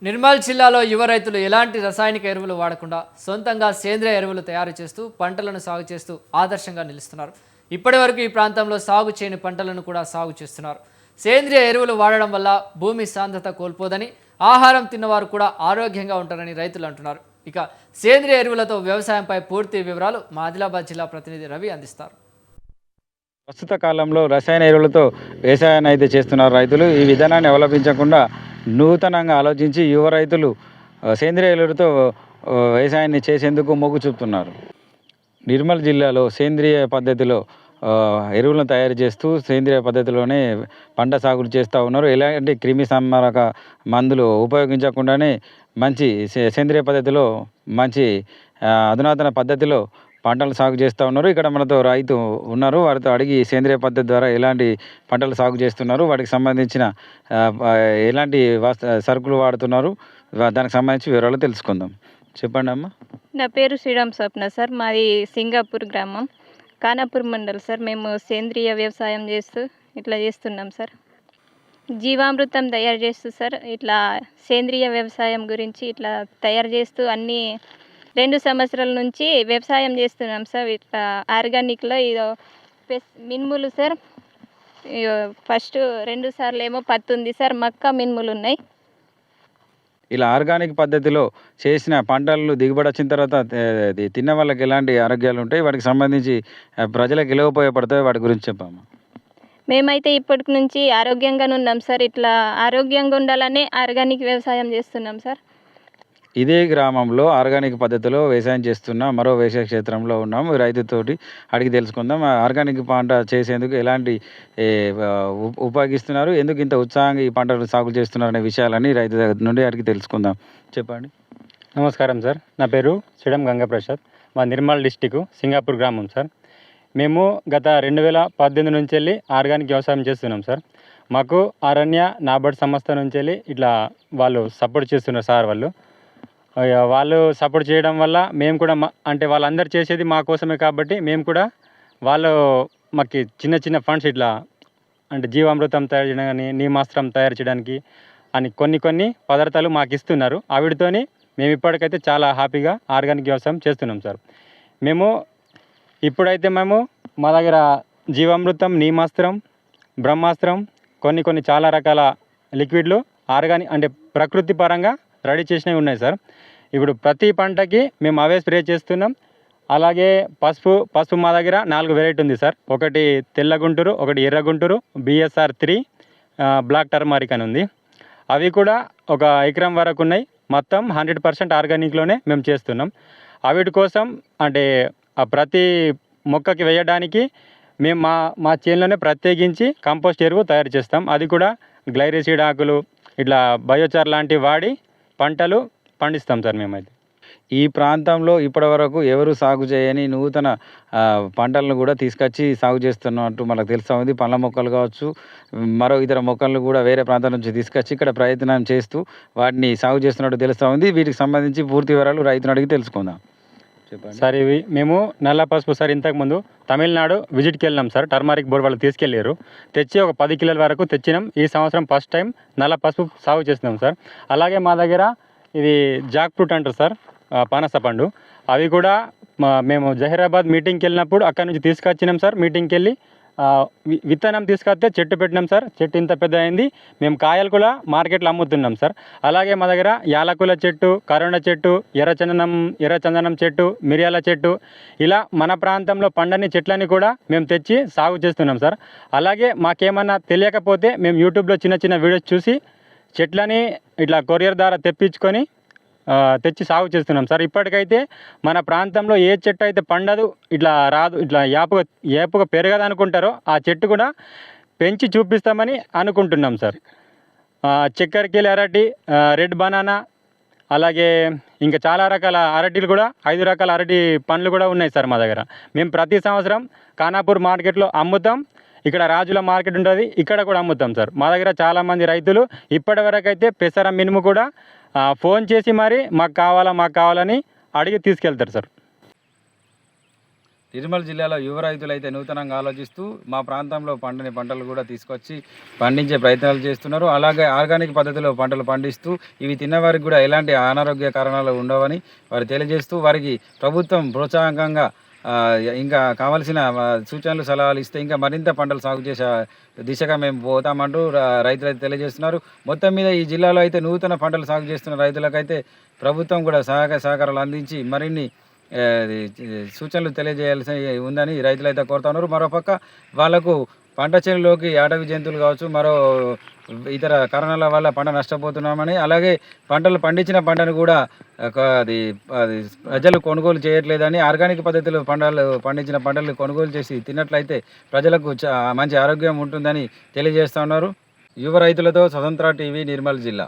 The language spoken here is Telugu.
నిర్మల్ జిల్లాలో యువ రైతులు ఎలాంటి రసాయనిక ఎరువులు వాడకుండా సొంతంగా సేంద్రియ ఎరువులు తయారు చేస్తూ పంటలను సాగు చేస్తూ ఆదర్శంగా నిలుస్తున్నారు. ఇప్పటివరకు ఈ ప్రాంతంలో సాగు చేయని పంటలను కూడా సాగు చేస్తున్నారు. సేంద్రియ ఎరువులు వాడడం వల్ల భూమి సాంద్రత కోల్పోదని, ఆహారం తిన్నవారు కూడా ఆరోగ్యంగా ఉంటారని రైతులు అంటున్నారు. ఇక సేంద్రియ ఎరువులతో వ్యవసాయంపై పూర్తి వివరాలు మా ఆదిలాబాద్ జిల్లా ప్రతినిధి రవి అందిస్తారు. ప్రస్తుత కాలంలో రసాయన ఎరువులతో వ్యవసాయాన్ని అయితే చేస్తున్నారు రైతులు. ఈ విధానాన్ని అవలంబించకుండా నూతనంగా ఆలోచించి యువ రైతులు సేంద్రియ ఎరువులతో వ్యవసాయాన్ని చేసేందుకు మొగ్గు చూపుతున్నారు. నిర్మల్ జిల్లాలో సేంద్రియ పద్ధతిలో ఎరువులను తయారు చేస్తూ సేంద్రియ పద్ధతిలోనే పంట సాగులు చేస్తూ ఉన్నారు. ఎలాంటి క్రిమి సంహారక మందులు ఉపయోగించకుండానే మంచి సేంద్రియ పద్ధతిలో మంచి అధునాతన పద్ధతిలో పంటలు సాగు చేస్తూ ఉన్నారు. ఇక్కడ మనతో రైతు ఉన్నారు. వారితో అడిగి సేంద్రియ పద్ధతి ద్వారా ఎలాంటి పంటలు సాగు చేస్తున్నారు, వాటికి సంబంధించిన ఎలాంటి సరుకులు వాడుతున్నారు, దానికి సంబంధించి వివరాలు తెలుసుకుందాం. చెప్పండి అమ్మ. నా పేరు శ్రీరామ్ స్వప్న సార్. మాది సింగాపూర్ గ్రామం, ఖానాపూర్ మండల్ సార్. మేము సేంద్రియ వ్యవసాయం చేస్తూ ఇట్లా చేస్తున్నాం సార్. జీవామృతం తయారు చేస్తూ సార్ ఇట్లా సేంద్రియ వ్యవసాయం గురించి ఇట్లా తయారు చేస్తూ అన్నీ 2 సంవత్సరాల నుంచి వ్యవసాయం చేస్తున్నాం సార్. ఇట్లా ఆర్గానిక్లో ఇదో మినుములు సార్. ఫస్ట్ 2 సార్లు ఏమో పత్తి ఉంది సార్, మక్క మినుములు ఉన్నాయి. ఇలా ఆర్గానిక్ పద్ధతిలో చేసిన పంటలు దిగుబడి వచ్చిన తర్వాత తిన్న వాళ్ళకి ఎలాంటి ఆరోగ్యాలు ఉంటాయి, వాటికి సంబంధించి ప్రజలకు ఎలా ఉపయోగపడతాయి, వాటి గురించి చెప్పాము. మేమైతే ఇప్పటి నుంచి ఆరోగ్యంగానే ఉన్నాం సార్. ఇట్లా ఆరోగ్యంగా ఉండాలనే ఆర్గానిక్ వ్యవసాయం చేస్తున్నాం సార్. ఇదే గ్రామంలో ఆర్గానిక్ పద్ధతిలో వ్యవసాయం చేస్తున్న మరో వ్యవసాయ క్షేత్రంలో ఉన్నాము. రైతుతోటి అడిగి తెలుసుకుందాం. ఆర్గానిక్ పంట చేసేందుకు ఎలాంటి ఉపయోగిస్తున్నారు, ఎందుకు ఇంత ఉత్సాహంగా ఈ పంటలు సాగు చేస్తున్నారు అనే విషయాలని రైతు దగ్గర నుండి అడిగి తెలుసుకుందాం. చెప్పండి. నమస్కారం సార్. నా పేరు శ్రీడం గంగాప్రసాద్. మా నిర్మల్ డిస్టిక్ సింగాపూర్ గ్రామం సార్. మేము గత 2018 నుంచి వెళ్ళి ఆర్గానిక్ వ్యవసాయం చేస్తున్నాం సార్. మాకు అరణ్య నాబార్డ్ సంస్థ నుంచి వెళ్ళి ఇట్లా వాళ్ళు సపోర్ట్ చేస్తున్నారు సార్. వాళ్ళు సపోర్ట్ చేయడం వల్ల మేము కూడా అంటే వాళ్ళందరూ చేసేది మా కోసమే కాబట్టి మేము కూడా వాళ్ళు మాకు చిన్న చిన్న ఫండ్స్ ఇట్లా అంటే జీవామృతం తయారు చేయడం కానీ, నీమాస్త్రం తయారు చేయడానికి అని కొన్ని పదార్థాలు మాకు ఇస్తున్నారు. ఆవిడతోని మేము ఇప్పటికైతే చాలా హ్యాపీగా ఆర్గానిక్ వ్యవసాయం చేస్తున్నాం సార్. ఇప్పుడైతే మా దగ్గర జీవామృతం, నీమాస్త్రం, బ్రహ్మాస్త్రం కొన్ని చాలా రకాల లిక్విడ్లు ఆర్గానిక్ అంటే ప్రకృతి పరంగా రెడీ చేసినవి ఉన్నాయి సార్. ఇప్పుడు ప్రతి పంటకి మేము అవే స్ప్రే చేస్తున్నాం. అలాగే పసుపు మా దగ్గర 4 వెరైటీ ఉంది సార్. ఒకటి తెల్ల గుంటూరు, ఒకటి ఎర్ర గుంటూరు, BSR 3, బ్లాక్ టర్మరిక్ అని ఉంది. అవి కూడా 1 ఎకరం వరకు ఉన్నాయి. మొత్తం 100% ఆర్గానిక్లోనే మేము చేస్తున్నాం. వీటి కోసం అంటే ప్రతి మొక్కకి వేయడానికి మేము మా చేనులోనే ప్రత్యేకించి కంపోస్ట్ ఎరువు తయారు చేస్తాం. అది కూడా గ్లైరిసీడ్ ఆకులు ఇట్లా బయోచార్ లాంటివి వాడి పంటలు పండిస్తాం సార్ మేమైతే. ఈ ప్రాంతంలో ఇప్పటివరకు ఎవరు సాగు చేయని నూతన పంటలను కూడా తీసుకొచ్చి సాగు చేస్తున్నట్టు మనకు తెలుస్తూ ఉంది. పండ్ల మొక్కలు కావచ్చు, మరో ఇతర మొక్కలను కూడా వేరే ప్రాంతం నుంచి తీసుకొచ్చి ఇక్కడ ప్రయత్నం చేస్తూ వాటిని సాగు చేస్తున్నట్టు తెలుస్తూ ఉంది. వీటికి సంబంధించి పూర్తి వివరాలు రైతును అడిగి తెలుసుకుందాం. చెప్పండి సార్. ఇవి మేము నల్ల పసుపు సార్ ఇంతకుముందు తమిళనాడు విజిట్కి వెళ్ళినాం సార్. టర్మరిక్ బోర్డు వాళ్ళు తీసుకెళ్ళారు. తెచ్చి ఒక 10 కిలోల వరకు తెచ్చినాం. ఈ సంవత్సరం ఫస్ట్ టైం నల్ల పసుపు సాగు చేస్తున్నాం సార్. అలాగే మా దగ్గర ఇది జాక్ ఫ్రూట్ అంటారు సార్, పనస పండు. అవి కూడా మేము జహీరాబాద్ మీటింగ్కి వెళ్ళినప్పుడు అక్కడ నుంచి తీసుకొచ్చినాం సార్. మీటింగ్కి వెళ్ళి విత్తనం తీసుకొస్తే చెట్టు పెట్టినాం సార్. చెట్టు ఇంత పెద్ద అయింది. మేము కాయలు కూడా మార్కెట్లో అమ్ముతున్నాం సార్. అలాగే మా దగ్గర యాలకుల చెట్టు, కరోణ చెట్టు, ఎర్రచందనం చెట్టు, మిరియాల చెట్టు, ఇలా మన ప్రాంతంలో పండని చెట్లని కూడా మేము తెచ్చి సాగు చేస్తున్నాం సార్. అలాగే మాకేమన్నా తెలియకపోతే మేము యూట్యూబ్లో చిన్న వీడియోస్ చూసి చెట్లని ఇట్లా కొరియర్ ద్వారా తెచ్చి సాగు చేస్తున్నాం సార్. ఇప్పటికైతే మన ప్రాంతంలో ఏ చెట్టు అయితే పండదు, ఇట్లా రాదు, ఇట్లా ఏపుగా పెరగదు అనుకుంటారో ఆ చెట్టు కూడా పెంచి చూపిస్తామని అనుకుంటున్నాం సార్. చక్కెరకేళి అరటి, రెడ్ బనానా, అలాగే ఇంకా చాలా రకాల అరటిలు కూడా 5 రకాల అరటి పండ్లు కూడా ఉన్నాయి సార్ మా దగ్గర. మేము ప్రతి సంవత్సరం ఖానాపూర్ మార్కెట్లో అమ్ముతాం. ఇక్కడ రాజుల మార్కెట్ ఉంటుంది, ఇక్కడ కూడా అమ్ముతాం సార్. మా దగ్గర చాలామంది రైతులు ఇప్పటి వరకు అయితే పెసర మినుము కూడా ఫోన్ చేసి మరి మాకు కావాలని అడిగి తీసుకెళ్తారు సార్. నిర్మల్ జిల్లాలో యువ రైతులు అయితే నూతనంగా ఆలోచిస్తూ మా ప్రాంతంలో పండని పంటలు కూడా తీసుకొచ్చి పండించే ప్రయత్నాలు చేస్తున్నారు. అలాగే ఆర్గానిక్ పద్ధతిలో పంటలు పండిస్తూ ఇవి తిన్నవారికి కూడా ఎలాంటి అనారోగ్య కారణాలు ఉండవని వారు తెలియజేస్తూ వారికి ప్రభుత్వం ప్రోత్సాహకంగా ఇంకా కావాల్సిన సూచనలు సలహాలు ఇస్తే ఇంకా మరింత పంటలు సాగు చేసే దిశగా మేము పోతామంటూ రైతులు అయితే తెలియజేస్తున్నారు. మొత్తం మీద ఈ జిల్లాలో అయితే నూతన పంటలు సాగు చేస్తున్న రైతులకైతే ప్రభుత్వం కూడా సహకారాలు అందించి మరిన్ని సూచనలు తెలియజేయాల్సి ఉందని రైతులైతే కోరుతా ఉన్నారు. మరోపక్క వాళ్లకు పంట చేనులోకి అడవి జంతువులు కావచ్చు, మరో ఇతర కారణాల వల్ల పంట నష్టపోతున్నామని, అలాగే పంటలు పండించిన పంటను కూడా అది ప్రజలు కొనుగోలు చేయట్లేదని, ఆర్గానిక్ పద్ధతిలో పండించిన పంటలు కొనుగోలు చేసి తిన్నట్లయితే ప్రజలకు మంచి ఆరోగ్యం ఉంటుందని తెలియజేస్తూ ఉన్నారు. యువ రైతులతో స్వతంత్ర టీవీ నిర్మల్ జిల్లా.